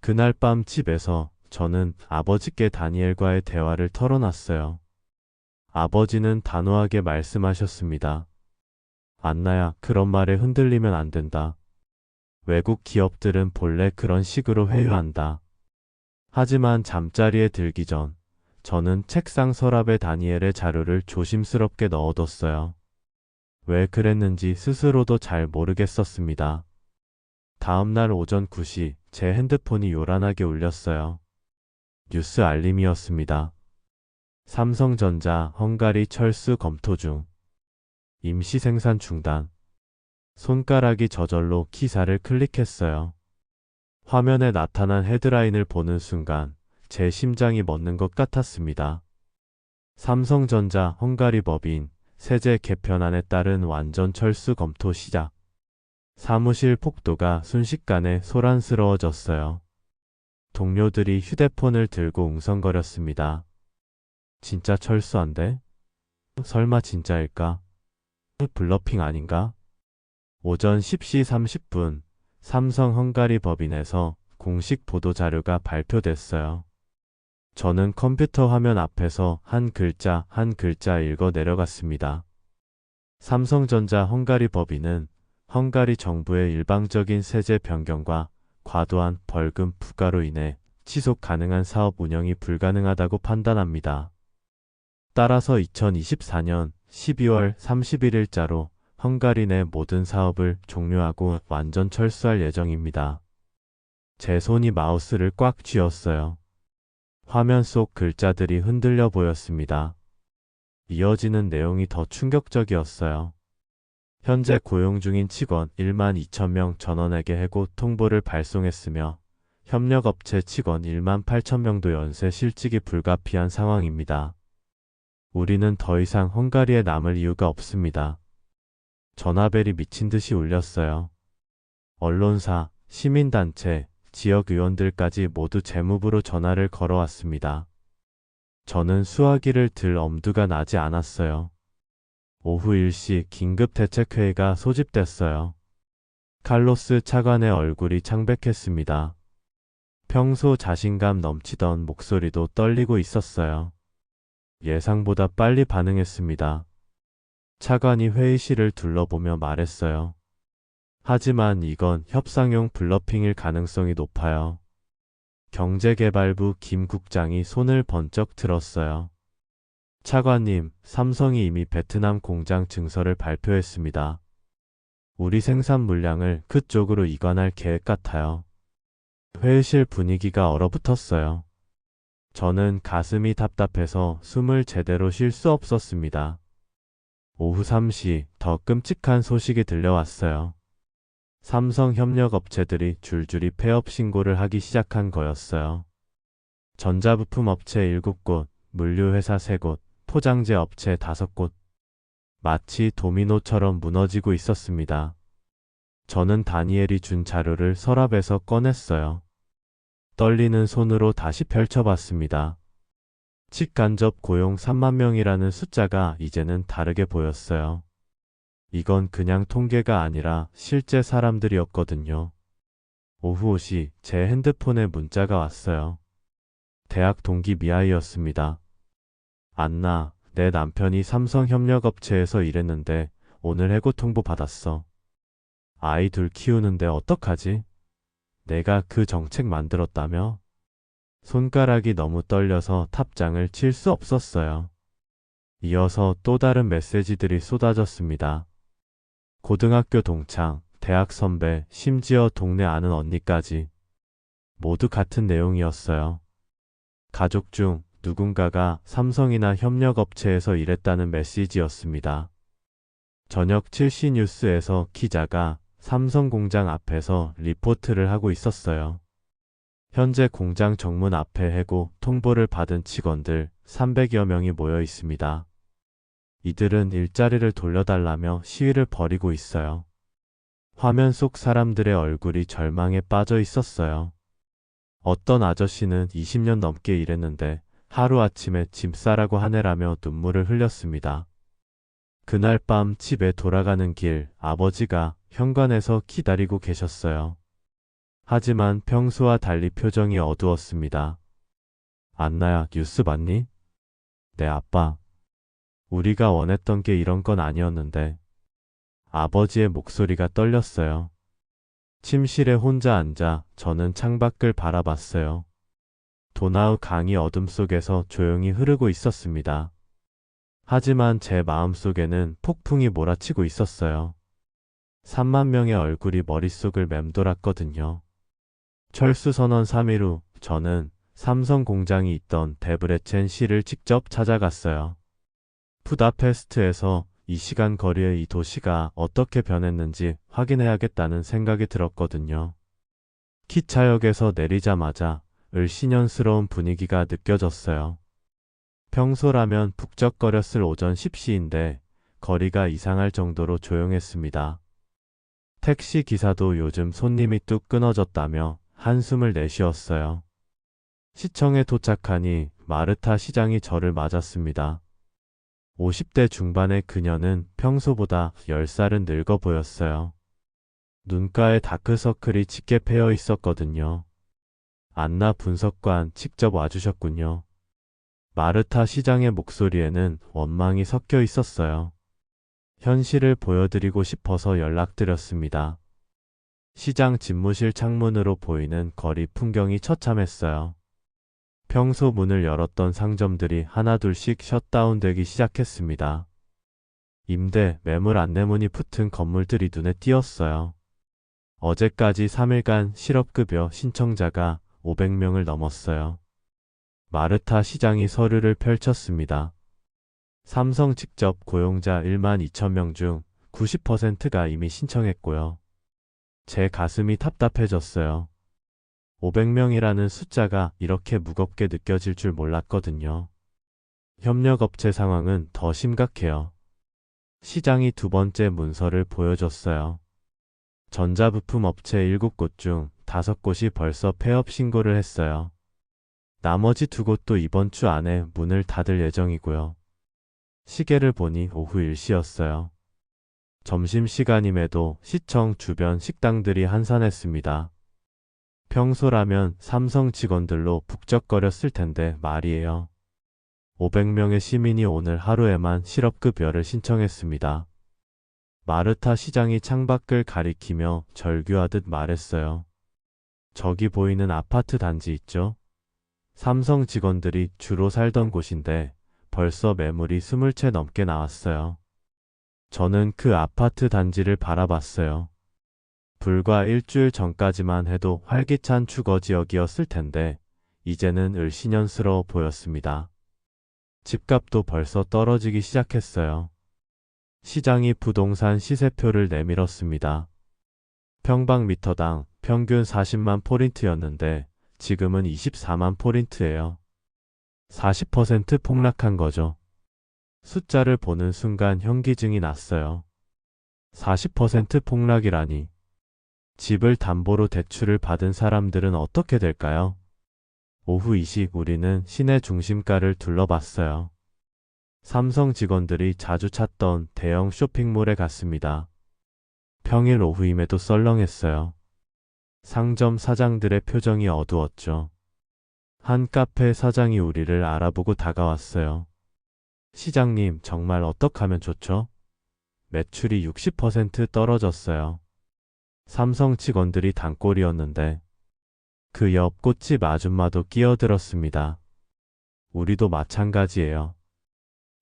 [SPEAKER 1] 그날 밤 집에서 저는 아버지께 다니엘과의 대화를 털어놨어요. 아버지는 단호하게 말씀하셨습니다. 안나야, 그런 말에 흔들리면 안 된다. 외국 기업들은 본래 그런 식으로 회유한다. 하지만 잠자리에 들기 전 저는 책상 서랍에 다니엘의 자료를 조심스럽게 넣어뒀어요. 왜 그랬는지 스스로도 잘 모르겠었습니다. 다음날 오전 9시 제 핸드폰이 요란하게 울렸어요. 뉴스 알림이었습니다. 삼성전자 헝가리 철수 검토 중. 임시 생산 중단. 손가락이 저절로 기사를 클릭했어요. 화면에 나타난 헤드라인을 보는 순간 제 심장이 멎는 것 같았습니다. 삼성전자 헝가리 법인 세제 개편안에 따른 완전 철수 검토 시작. 사무실 폭도가 순식간에 소란스러워졌어요. 동료들이 휴대폰을 들고 웅성거렸습니다. 진짜 철수한대? 설마 진짜일까? 블러핑 아닌가? 오전 10시 30분 삼성 헝가리 법인에서 공식 보도 자료가 발표됐어요. 저는 컴퓨터 화면 앞에서 한 글자 한 글자 읽어 내려갔습니다. 삼성전자 헝가리 법인은 헝가리 정부의 일방적인 세제 변경과 과도한 벌금 부과로 인해 지속 가능한 사업 운영이 불가능하다고 판단합니다. 따라서 2024년 12월 31일자로 헝가리 내 모든 사업을 종료하고 완전 철수할 예정입니다. 제 손이 마우스를 꽉 쥐었어요. 화면 속 글자들이 흔들려 보였습니다. 이어지는 내용이 더 충격적이었어요. 현재 고용 중인 직원 1만 2천 명 전원에게 해고 통보를 발송했으며 협력업체 직원 1만 8천 명도 연쇄 실직이 불가피한 상황입니다. 우리는 더 이상 헝가리에 남을 이유가 없습니다. 전화벨이 미친 듯이 울렸어요. 언론사, 시민단체, 지역의원들까지 모두 재무부로 전화를 걸어왔습니다. 저는 수화기를 들 엄두가 나지 않았어요. 오후 1시 긴급 대책회의가 소집됐어요. 칼로스 차관의 얼굴이 창백했습니다. 평소 자신감 넘치던 목소리도 떨리고 있었어요. 예상보다 빨리 반응했습니다. 차관이 회의실을 둘러보며 말했어요. 하지만 이건 협상용 블러핑일 가능성이 높아요. 경제개발부 김 국장이 손을 번쩍 들었어요. 차관님, 삼성이 이미 베트남 공장 증설을 발표했습니다. 우리 생산 물량을 그쪽으로 이관할 계획 같아요. 회의실 분위기가 얼어붙었어요. 저는 가슴이 답답해서 숨을 제대로 쉴 수 없었습니다. 오후 3시 더 끔찍한 소식이 들려왔어요. 삼성 협력업체들이 줄줄이 폐업 신고를 하기 시작한 거였어요. 전자부품 업체 7곳, 물류회사 3곳, 포장재 업체 5곳. 마치 도미노처럼 무너지고 있었습니다. 저는 다니엘이 준 자료를 서랍에서 꺼냈어요. 떨리는 손으로 다시 펼쳐봤습니다. 직간접 고용 3만 명이라는 숫자가 이제는 다르게 보였어요. 이건 그냥 통계가 아니라 실제 사람들이었거든요. 오후 5시 제 핸드폰에 문자가 왔어요. 대학 동기 미아이였습니다. 안나, 내 남편이 삼성협력업체에서 일했는데 오늘 해고 통보 받았어. 아이 둘 키우는데 어떡하지? 내가 그 정책 만들었다며? 손가락이 너무 떨려서 탑장을 칠 수 없었어요. 이어서 또 다른 메시지들이 쏟아졌습니다. 고등학교 동창, 대학 선배, 심지어 동네 아는 언니까지. 모두 같은 내용이었어요. 가족 중 누군가가 삼성이나 협력업체에서 일했다는 메시지였습니다. 저녁 7시 뉴스에서 기자가 삼성 공장 앞에서 리포트를 하고 있었어요. 현재 공장 정문 앞에 해고 통보를 받은 직원들 300여 명이 모여 있습니다. 이들은 일자리를 돌려달라며 시위를 벌이고 있어요. 화면 속 사람들의 얼굴이 절망에 빠져 있었어요. 어떤 아저씨는 20년 넘게 일했는데 하루아침에 짐 싸라고 하네라며 눈물을 흘렸습니다. 그날 밤 집에 돌아가는 길 아버지가 현관에서 기다리고 계셨어요. 하지만 평소와 달리 표정이 어두웠습니다. 안나야, 뉴스 봤니? 네, 아빠. 우리가 원했던 게 이런 건 아니었는데. 아버지의 목소리가 떨렸어요. 침실에 혼자 앉아 저는 창밖을 바라봤어요. 도나우 강이 어둠 속에서 조용히 흐르고 있었습니다. 하지만 제 마음속에는 폭풍이 몰아치고 있었어요. 3만 명의 얼굴이 머릿속을 맴돌았거든요. 철수선언 3일 후 저는 삼성 공장이 있던 데브레첸 시를 직접 찾아갔어요. 부다페스트에서 이 시간 거리의 이 도시가 어떻게 변했는지 확인해야겠다는 생각이 들었거든요. 기차역에서 내리자마자 을씨년스러운 분위기가 느껴졌어요. 평소라면 북적거렸을 오전 10시인데 거리가 이상할 정도로 조용했습니다. 택시 기사도 요즘 손님이 뚝 끊어졌다며 한숨을 내쉬었어요. 시청에 도착하니 마르타 시장이 저를 맞았습니다. 50대 중반의 그녀는 평소보다 10살은 늙어 보였어요. 눈가에 다크서클이 짙게 패여 있었거든요. 안나 분석관 직접 와주셨군요. 마르타 시장의 목소리에는 원망이 섞여 있었어요. 현실을 보여드리고 싶어서 연락드렸습니다. 시장 집무실 창문으로 보이는 거리 풍경이 처참했어요. 평소 문을 열었던 상점들이 하나둘씩 셧다운되기 시작했습니다. 임대, 매물 안내문이 붙은 건물들이 눈에 띄었어요. 어제까지 3일간 실업급여 신청자가 500명을 넘었어요. 마르타 시장이 서류를 펼쳤습니다. 삼성 직접 고용자 1만 2천 명 중 90%가 이미 신청했고요. 제 가슴이 답답해졌어요. 500명이라는 숫자가 이렇게 무겁게 느껴질 줄 몰랐거든요. 협력업체 상황은 더 심각해요. 시장이 두 번째 문서를 보여줬어요. 전자부품 업체 7곳 중 5곳이 벌써 폐업 신고를 했어요. 나머지 2곳도 이번 주 안에 문을 닫을 예정이고요. 시계를 보니 오후 1시였어요. 점심시간임에도 시청 주변 식당들이 한산했습니다. 평소라면 삼성 직원들로 북적거렸을 텐데 말이에요. 500명의 시민이 오늘 하루에만 실업급여를 신청했습니다. 마르타 시장이 창밖을 가리키며 절규하듯 말했어요. 저기 보이는 아파트 단지 있죠? 삼성 직원들이 주로 살던 곳인데 벌써 매물이 20채 넘게 나왔어요. 저는 그 아파트 단지를 바라봤어요. 불과 일주일 전까지만 해도 활기찬 주거 지역이었을 텐데 이제는 을씨년스러워 보였습니다. 집값도 벌써 떨어지기 시작했어요. 시장이 부동산 시세표를 내밀었습니다. 평방미터당 평균 40만 포린트였는데 지금은 24만 포린트예요. 40% 폭락한 거죠. 숫자를 보는 순간 현기증이 났어요. 40% 폭락이라니. 집을 담보로 대출을 받은 사람들은 어떻게 될까요? 오후 2시 우리는 시내 중심가를 둘러봤어요. 삼성 직원들이 자주 찾던 대형 쇼핑몰에 갔습니다. 평일 오후임에도 썰렁했어요. 상점 사장들의 표정이 어두웠죠. 한 카페 사장이 우리를 알아보고 다가왔어요. 시장님, 정말 어떡하면 좋죠? 매출이 60% 떨어졌어요. 삼성 직원들이 단골이었는데 그 옆 꽃집 아줌마도 끼어들었습니다. 우리도 마찬가지예요.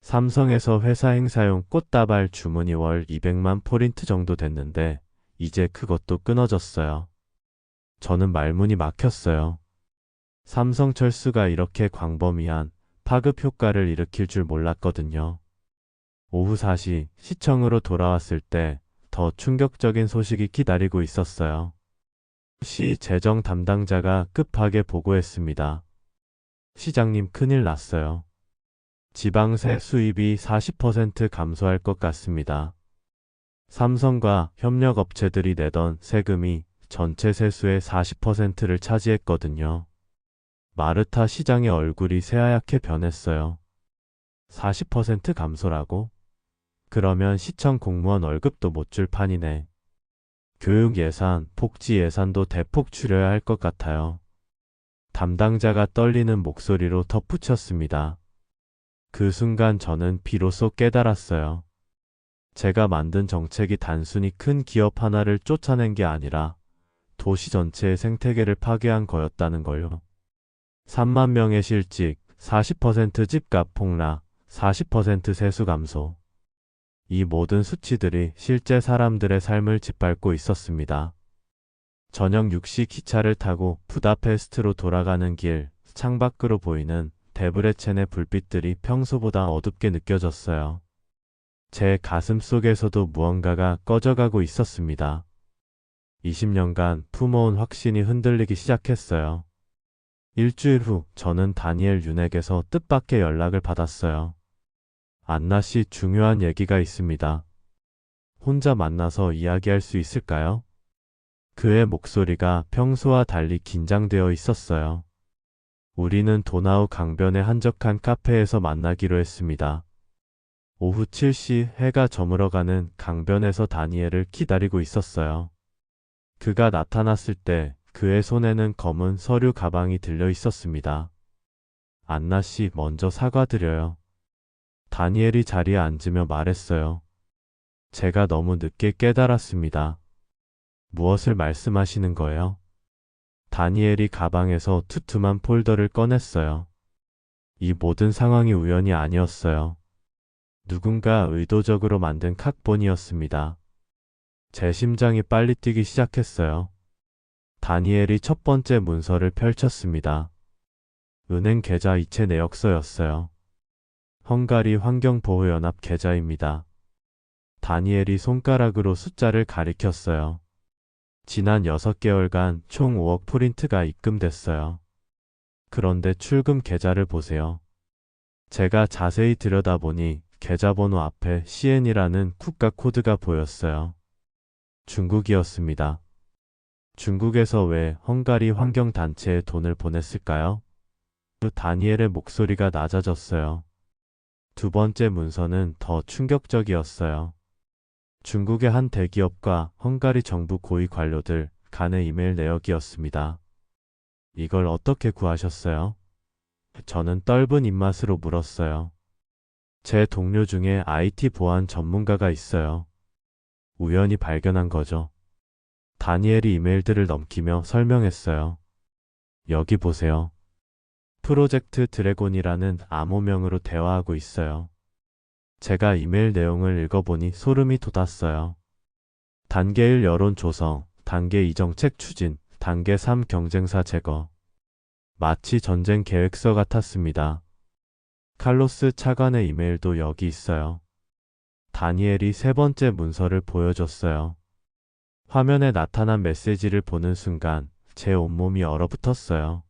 [SPEAKER 1] 삼성에서 회사 행사용 꽃다발 주문이 월 200만 포린트 정도 됐는데 이제 그것도 끊어졌어요. 저는 말문이 막혔어요. 삼성철수가 이렇게 광범위한 파급 효과를 일으킬 줄 몰랐거든요. 오후 4시 시청으로 돌아왔을 때 더 충격적인 소식이 기다리고 있었어요. 시 재정 담당자가 급하게 보고했습니다. 시장님, 큰일 났어요. 지방세 수입이 40% 감소할 것 같습니다. 삼성과 협력업체들이 내던 세금이 전체 세수의 40%를 차지했거든요. 마르타 시장의 얼굴이 새하얗게 변했어요. 40% 감소라고? 그러면 시청 공무원 월급도 못 줄 판이네. 교육 예산, 복지 예산도 대폭 줄여야 할 것 같아요. 담당자가 떨리는 목소리로 덧붙였습니다. 그 순간 저는 비로소 깨달았어요. 제가 만든 정책이 단순히 큰 기업 하나를 쫓아낸 게 아니라 도시 전체의 생태계를 파괴한 거였다는 걸요. 3만 명의 실직, 40% 집값 폭락, 40% 세수 감소. 이 모든 수치들이 실제 사람들의 삶을 짓밟고 있었습니다. 저녁 6시 기차를 타고 부다페스트로 돌아가는 길, 창밖으로 보이는 데브레첸의 불빛들이 평소보다 어둡게 느껴졌어요. 제 가슴 속에서도 무언가가 꺼져가고 있었습니다. 20년간 품어온 확신이 흔들리기 시작했어요. 일주일 후 저는 다니엘 윤에게서 뜻밖의 연락을 받았어요. 안나 씨, 중요한 얘기가 있습니다. 혼자 만나서 이야기할 수 있을까요? 그의 목소리가 평소와 달리 긴장되어 있었어요. 우리는 도나우 강변의 한적한 카페에서 만나기로 했습니다. 오후 7시 해가 저물어가는 강변에서 다니엘을 기다리고 있었어요. 그가 나타났을 때 그의 손에는 검은 서류 가방이 들려 있었습니다. 안나 씨, 먼저 사과드려요. 다니엘이 자리에 앉으며 말했어요. 제가 너무 늦게 깨달았습니다. 무엇을 말씀하시는 거예요? 다니엘이 가방에서 투툼한 폴더를 꺼냈어요. 이 모든 상황이 우연이 아니었어요. 누군가 의도적으로 만든 각본이었습니다. 제 심장이 빨리 뛰기 시작했어요. 다니엘이 첫 번째 문서를 펼쳤습니다. 은행 계좌 이체 내역서였어요. 헝가리 환경보호연합 계좌입니다. 다니엘이 손가락으로 숫자를 가리켰어요. 지난 6개월간 총 5억 포린트가 입금됐어요. 그런데 출금 계좌를 보세요. 제가 자세히 들여다보니 계좌번호 앞에 CN이라는 국가 코드가 보였어요. 중국이었습니다. 중국에서 왜 헝가리 환경단체에 돈을 보냈을까요? 다니엘의 목소리가 낮아졌어요. 두 번째 문서는 더 충격적이었어요. 중국의 한 대기업과 헝가리 정부 고위 관료들 간의 이메일 내역이었습니다. 이걸 어떻게 구하셨어요? 저는 떫은 입맛으로 물었어요. 제 동료 중에 IT 보안 전문가가 있어요. 우연히 발견한 거죠. 다니엘이 이메일들을 넘기며 설명했어요. 여기 보세요. 프로젝트 드래곤이라는 암호명으로 대화하고 있어요. 제가 이메일 내용을 읽어보니 소름이 돋았어요. 단계 1 여론 조성, 단계 2 정책 추진, 단계 3 경쟁사 제거. 마치 전쟁 계획서 같았습니다. 칼로스 차관의 이메일도 여기 있어요. 다니엘이 세 번째 문서를 보여줬어요. 화면에 나타난 메시지를 보는 순간 제 온몸이 얼어붙었어요.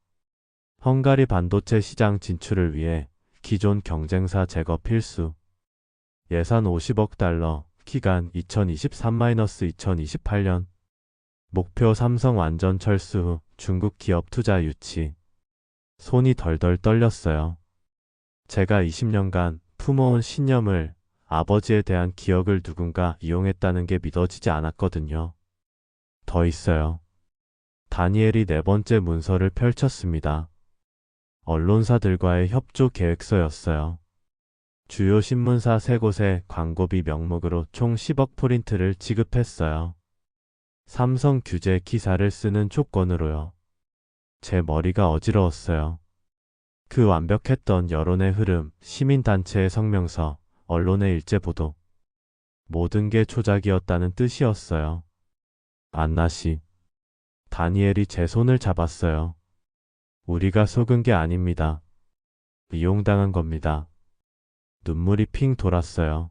[SPEAKER 1] 헝가리 반도체 시장 진출을 위해 기존 경쟁사 제거 필수. 예산 50억 달러, 기간 2023-2028년. 목표 삼성 완전 철수 후 중국 기업 투자 유치. 손이 덜덜 떨렸어요. 제가 20년간 품어온 신념을, 아버지에 대한 기억을 누군가 이용했다는 게 믿어지지 않았거든요. 더 있어요. 다니엘이 네 번째 문서를 펼쳤습니다. 언론사들과의 협조 계획서였어요. 주요 신문사 3곳에 광고비 명목으로 총 10억 포린트를 지급했어요. 삼성 규제 기사를 쓰는 조건으로요. 제 머리가 어지러웠어요. 그 완벽했던 여론의 흐름, 시민단체의 성명서, 언론의 일제 보도. 모든 게 조작이었다는 뜻이었어요. 안나 씨. 다니엘이 제 손을 잡았어요. 우리가 속은 게 아닙니다. 이용당한 겁니다. 눈물이 핑 돌았어요.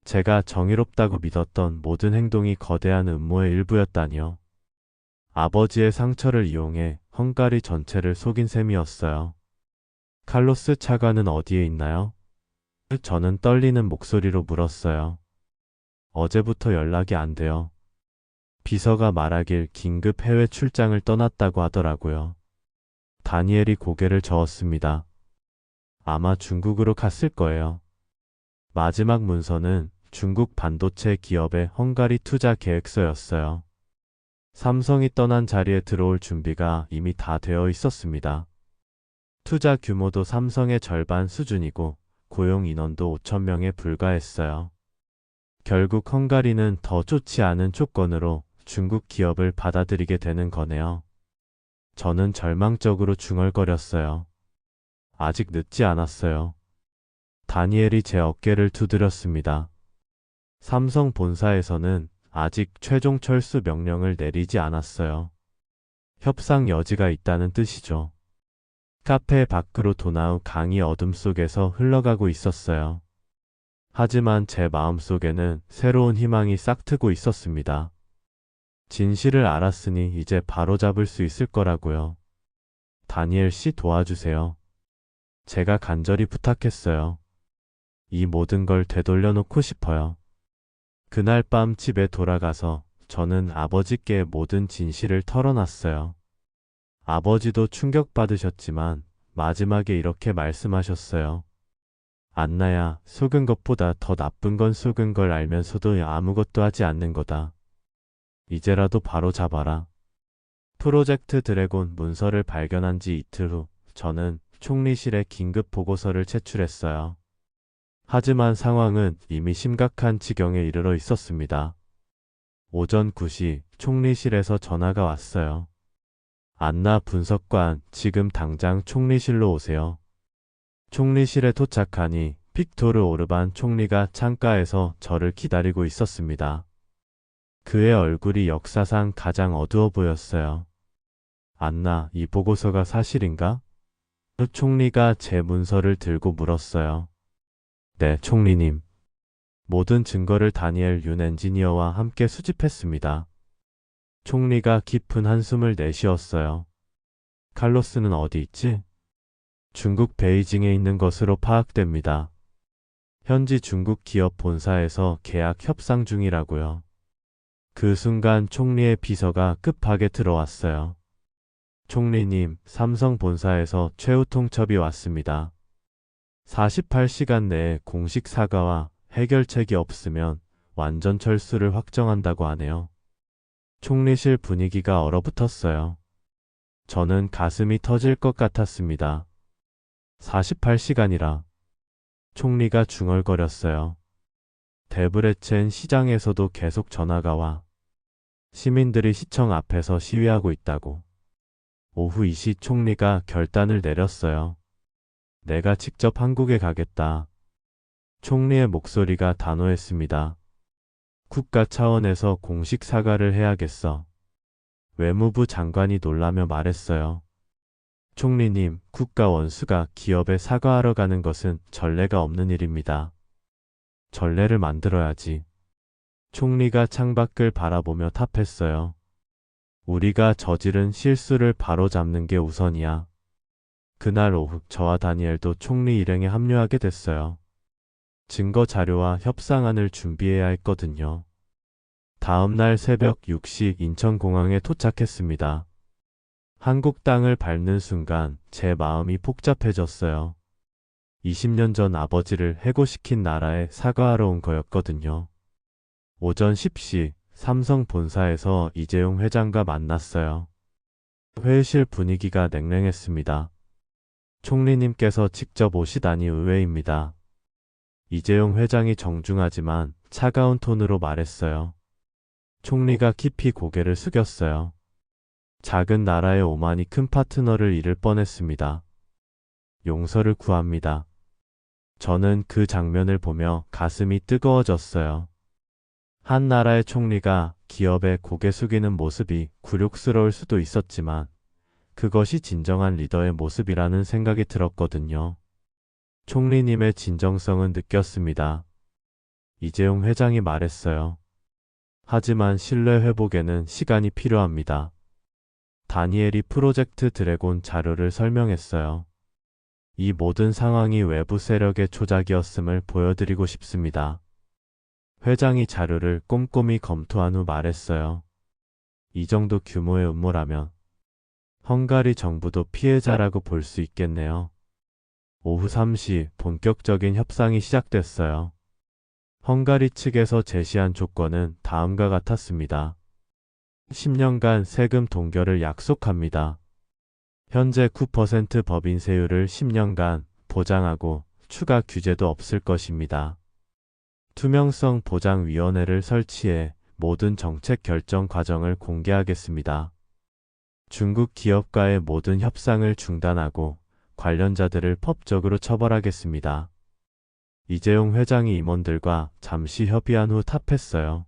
[SPEAKER 1] 제가 정의롭다고 믿었던 모든 행동이 거대한 음모의 일부였다니요. 아버지의 상처를 이용해 헝가리 전체를 속인 셈이었어요. 칼로스 차관은 어디에 있나요? 저는 떨리는 목소리로 물었어요. 어제부터 연락이 안 돼요. 비서가 말하길 긴급 해외 출장을 떠났다고 하더라고요. 다니엘이 고개를 저었습니다. 아마 중국으로 갔을 거예요. 마지막 문서는 중국 반도체 기업의 헝가리 투자 계획서였어요. 삼성이 떠난 자리에 들어올 준비가 이미 다 되어 있었습니다. 투자 규모도 삼성의 절반 수준이고 고용 인원도 5,000명에 불과했어요. 결국 헝가리는 더 좋지 않은 조건으로 중국 기업을 받아들이게 되는 거네요. 저는 절망적으로 중얼거렸어요. 아직 늦지 않았어요. 다니엘이 제 어깨를 두드렸습니다. 삼성 본사에서는 아직 최종 철수 명령을 내리지 않았어요. 협상 여지가 있다는 뜻이죠. 카페 밖으로 도나우 강이 어둠 속에서 흘러가고 있었어요. 하지만 제 마음속에는 새로운 희망이 싹트고 있었습니다. 진실을 알았으니 이제 바로잡을 수 있을 거라고요. 다니엘 씨 도와주세요. 제가 간절히 부탁했어요. 이 모든 걸 되돌려 놓고 싶어요. 그날 밤 집에 돌아가서 저는 아버지께 모든 진실을 털어놨어요. 아버지도 충격받으셨지만 마지막에 이렇게 말씀하셨어요. 안나야, 속은 것보다 더 나쁜 건 속은 걸 알면서도 아무것도 하지 않는 거다. 이제라도 바로 잡아라. 프로젝트 드래곤 문서를 발견한 지 이틀 후 저는 총리실에 긴급 보고서를 제출했어요. 하지만 상황은 이미 심각한 지경에 이르러 있었습니다. 오전 9시 총리실에서 전화가 왔어요. 안나 분석관, 지금 당장 총리실로 오세요. 총리실에 도착하니 빅토르 오르반 총리가 창가에서 저를 기다리고 있었습니다. 그의 얼굴이 역사상 가장 어두워 보였어요. 안나, 이 보고서가 사실인가? 총리가 제 문서를 들고 물었어요. 네, 총리님. 모든 증거를 다니엘 윤 엔지니어와 함께 수집했습니다. 총리가 깊은 한숨을 내쉬었어요. 칼로스는 어디 있지? 중국 베이징에 있는 것으로 파악됩니다. 현지 중국 기업 본사에서 계약 협상 중이라고요. 그 순간 총리의 비서가 급하게 들어왔어요. 총리님, 삼성 본사에서 최후 통첩이 왔습니다. 48시간 내에 공식 사과와 해결책이 없으면 완전 철수를 확정한다고 하네요. 총리실 분위기가 얼어붙었어요. 저는 가슴이 터질 것 같았습니다. 48시간이라. 총리가 중얼거렸어요. 데브레첸 시장에서도 계속 전화가 와. 시민들이 시청 앞에서 시위하고 있다고. 오후 2시 총리가 결단을 내렸어요. 내가 직접 한국에 가겠다. 총리의 목소리가 단호했습니다. 국가 차원에서 공식 사과를 해야겠어. 외무부 장관이 놀라며 말했어요. 총리님, 국가 원수가 기업에 사과하러 가는 것은 전례가 없는 일입니다. 전례를 만들어야지. 총리가 창밖을 바라보며 답했어요. 우리가 저지른 실수를 바로잡는 게 우선이야. 그날 오후 저와 다니엘도 총리 일행에 합류하게 됐어요. 증거 자료와 협상안을 준비해야 했거든요. 다음 날 새벽 6시 인천공항에 도착했습니다. 한국 땅을 밟는 순간 제 마음이 복잡해졌어요. 20년 전 아버지를 해고시킨 나라에 사과하러 온 거였거든요. 오전 10시 삼성 본사에서 이재용 회장과 만났어요. 회의실 분위기가 냉랭했습니다. 총리님께서 직접 오시다니 의외입니다. 이재용 회장이 정중하지만 차가운 톤으로 말했어요. 총리가 깊이 고개를 숙였어요. 작은 나라의 오만이 큰 파트너를 잃을 뻔했습니다. 용서를 구합니다. 저는 그 장면을 보며 가슴이 뜨거워졌어요. 한 나라의 총리가 기업에 고개 숙이는 모습이 굴욕스러울 수도 있었지만 그것이 진정한 리더의 모습이라는 생각이 들었거든요. 총리님의 진정성은 느꼈습니다. 이재용 회장이 말했어요. 하지만 신뢰 회복에는 시간이 필요합니다. 다니엘이 프로젝트 드래곤 자료를 설명했어요. 이 모든 상황이 외부 세력의 조작이었음을 보여드리고 싶습니다. 회장이 자료를 꼼꼼히 검토한 후 말했어요. 이 정도 규모의 음모라면 헝가리 정부도 피해자라고 볼 수 있겠네요. 오후 3시 본격적인 협상이 시작됐어요. 헝가리 측에서 제시한 조건은 다음과 같았습니다. 10년간 세금 동결을 약속합니다. 현재 9% 법인세율을 10년간 보장하고 추가 규제도 없을 것입니다. 투명성 보장위원회를 설치해 모든 정책 결정 과정을 공개하겠습니다. 중국 기업과의 모든 협상을 중단하고 관련자들을 법적으로 처벌하겠습니다. 이재용 회장이 임원들과 잠시 협의한 후 답했어요.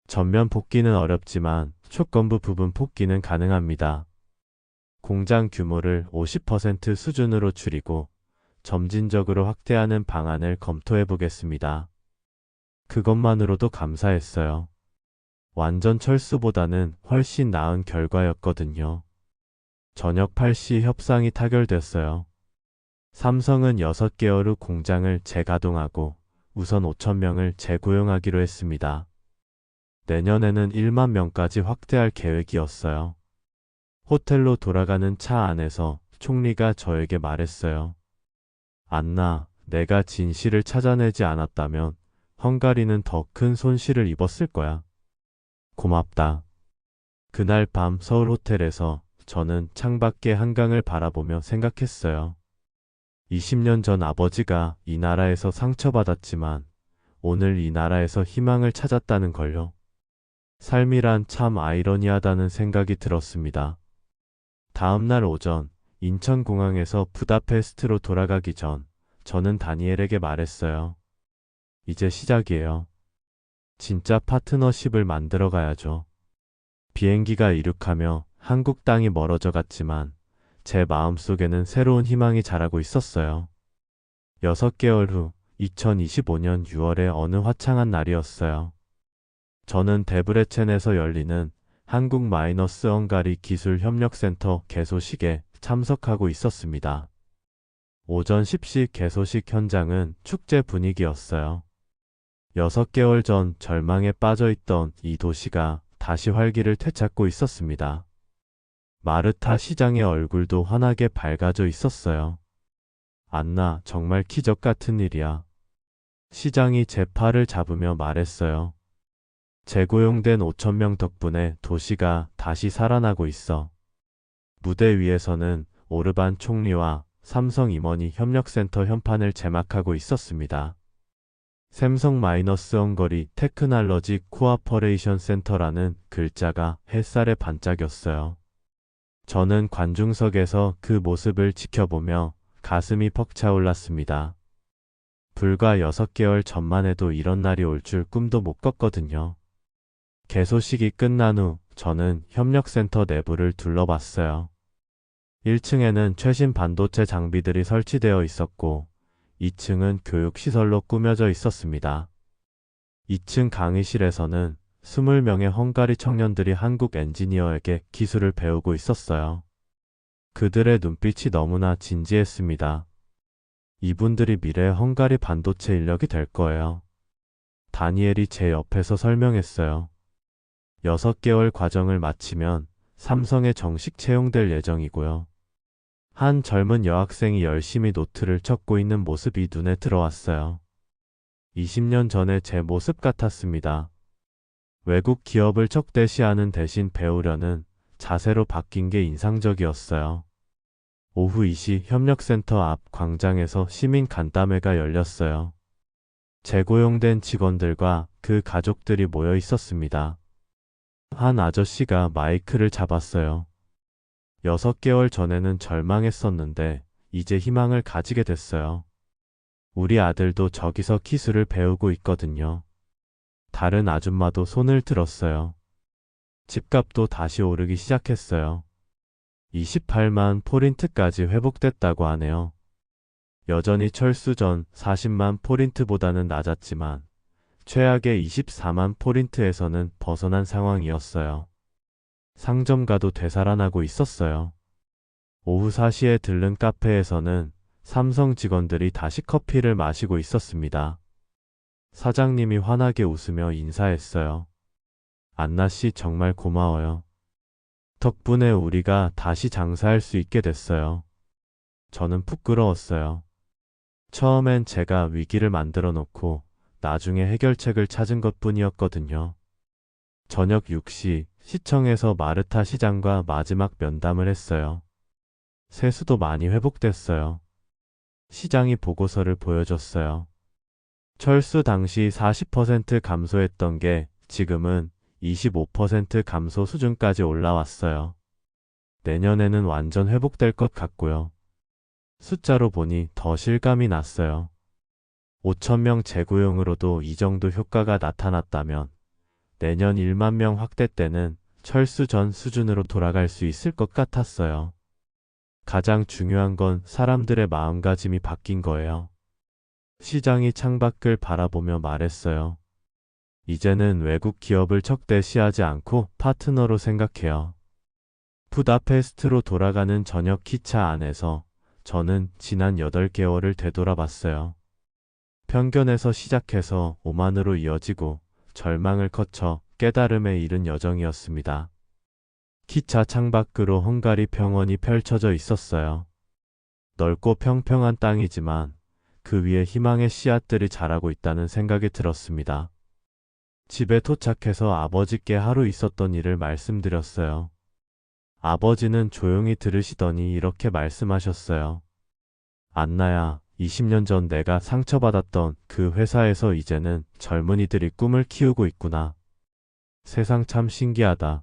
[SPEAKER 1] 전면 복귀는 어렵지만 조건부 부분 복귀는 가능합니다. 공장 규모를 50% 수준으로 줄이고 점진적으로 확대하는 방안을 검토해 보겠습니다. 그것만으로도 감사했어요. 완전 철수보다는 훨씬 나은 결과였거든요. 저녁 8시 협상이 타결됐어요. 삼성은 6개월 후 공장을 재가동하고 우선 5,000명을 재고용하기로 했습니다. 내년에는 1만 명까지 확대할 계획이었어요. 호텔로 돌아가는 차 안에서 총리가 저에게 말했어요. 안나, 내가 진실을 찾아내지 않았다면 헝가리는 더 큰 손실을 입었을 거야. 고맙다. 그날 밤 서울 호텔에서 저는 창밖의 한강을 바라보며 생각했어요. 20년 전 아버지가 이 나라에서 상처받았지만 오늘 이 나라에서 희망을 찾았다는 걸요. 삶이란 참 아이러니하다는 생각이 들었습니다. 다음 날 오전 인천공항에서 부다페스트로 돌아가기 전 저는 다니엘에게 말했어요. 이제 시작이에요. 진짜 파트너십을 만들어 가야죠. 비행기가 이륙하며 한국 땅이 멀어져 갔지만 제 마음속에는 새로운 희망이 자라고 있었어요. 6개월 후 2025년 6월의 어느 화창한 날이었어요. 저는 데브레첸에서 열리는 한국 마이너스 헝가리 기술협력센터 개소식에 참석하고 있었습니다. 오전 10시 개소식 현장은 축제 분위기였어요. 6개월 전 절망에 빠져있던 이 도시가 다시 활기를 되찾고 있었습니다. 마르타 시장의 얼굴도 환하게 밝아져 있었어요. 안나, 정말 기적 같은 일이야. 시장이 제 팔을 잡으며 말했어요. 재고용된 5,000명 덕분에 도시가 다시 살아나고 있어. 무대 위에서는 오르반 총리와 삼성 임원이 협력센터 현판을 제막하고 있었습니다. 샘성 마이너스 헝거리 테크놀로지 코아퍼레이션 센터라는 글자가 햇살에 반짝였어요. 저는 관중석에서 그 모습을 지켜보며 가슴이 벅차올랐습니다. 불과 6개월 전만 해도 이런 날이 올 줄 꿈도 못 꿨거든요. 개소식이 끝난 후 저는 협력센터 내부를 둘러봤어요. 1층에는 최신 반도체 장비들이 설치되어 있었고 2층은 교육시설로 꾸며져 있었습니다. 2층 강의실에서는 20명의 헝가리 청년들이 한국 엔지니어에게 기술을 배우고 있었어요. 그들의 눈빛이 너무나 진지했습니다. 이분들이 미래의 헝가리 반도체 인력이 될 거예요. 다니엘이 제 옆에서 설명했어요. 6개월 과정을 마치면 삼성에 정식 채용될 예정이고요. 한 젊은 여학생이 열심히 노트를 적고 있는 모습이 눈에 들어왔어요. 20년 전의 제 모습 같았습니다. 외국 기업을 적대시하는 대신 배우려는 자세로 바뀐 게 인상적이었어요. 오후 2시 협력센터 앞 광장에서 시민 간담회가 열렸어요. 재고용된 직원들과 그 가족들이 모여 있었습니다. 한 아저씨가 마이크를 잡았어요. 6개월 전에는 절망했었는데 이제 희망을 가지게 됐어요. 우리 아들도 저기서 기술을 배우고 있거든요. 다른 아줌마도 손을 들었어요. 집값도 다시 오르기 시작했어요. 28만 포린트까지 회복됐다고 하네요. 여전히 철수 전 40만 포린트보다는 낮았지만 최악의 24만 포린트에서는 벗어난 상황이었어요. 상점가도 되살아나고 있었어요. 오후 4시에 들른 카페에서는 삼성 직원들이 다시 커피를 마시고 있었습니다. 사장님이 환하게 웃으며 인사했어요. 안나 씨 정말 고마워요. 덕분에 우리가 다시 장사할 수 있게 됐어요. 저는 부끄러웠어요. 처음엔 제가 위기를 만들어 놓고 나중에 해결책을 찾은 것뿐이었거든요. 저녁 6시 시청에서 마르타 시장과 마지막 면담을 했어요. 세수도 많이 회복됐어요. 시장이 보고서를 보여줬어요. 철수 당시 40% 감소했던 게 지금은 25% 감소 수준까지 올라왔어요. 내년에는 완전 회복될 것 같고요. 숫자로 보니 더 실감이 났어요. 5,000명 재고용으로도 이 정도 효과가 나타났다면 내년 1만 명 확대 때는 철수 전 수준으로 돌아갈 수 있을 것 같았어요. 가장 중요한 건 사람들의 마음가짐이 바뀐 거예요. 시장이 창밖을 바라보며 말했어요. 이제는 외국 기업을 적대시하지 않고 파트너로 생각해요. 부다페스트로 돌아가는 저녁 기차 안에서 저는 지난 8개월을 되돌아봤어요. 편견에서 시작해서 오만으로 이어지고 절망을 거쳐 깨달음에 이른 여정이었습니다. 기차 창밖으로 헝가리 평원이 펼쳐져 있었어요. 넓고 평평한 땅이지만 그 위에 희망의 씨앗들이 자라고 있다는 생각이 들었습니다. 집에 도착해서 아버지께 하루 있었던 일을 말씀드렸어요. 아버지는 조용히 들으시더니 이렇게 말씀하셨어요. 안나야, 20년 전 내가 상처받았던 그 회사에서 이제는 젊은이들이 꿈을 키우고 있구나. 세상 참 신기하다.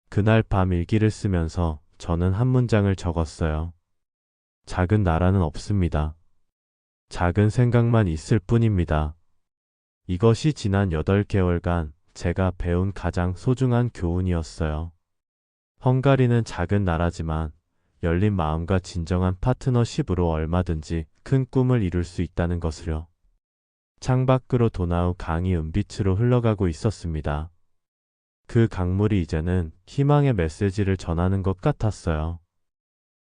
[SPEAKER 1] 그날 밤 일기를 쓰면서 저는 한 문장을 적었어요. 작은 나라는 없습니다. 작은 생각만 있을 뿐입니다. 이것이 지난 8개월간 제가 배운 가장 소중한 교훈이었어요. 헝가리는 작은 나라지만 열린 마음과 진정한 파트너십으로 얼마든지 큰 꿈을 이룰 수 있다는 것을요. 창밖으로 도나우 강이 은빛으로 흘러가고 있었습니다. 그 강물이 이제는 희망의 메시지를 전하는 것 같았어요.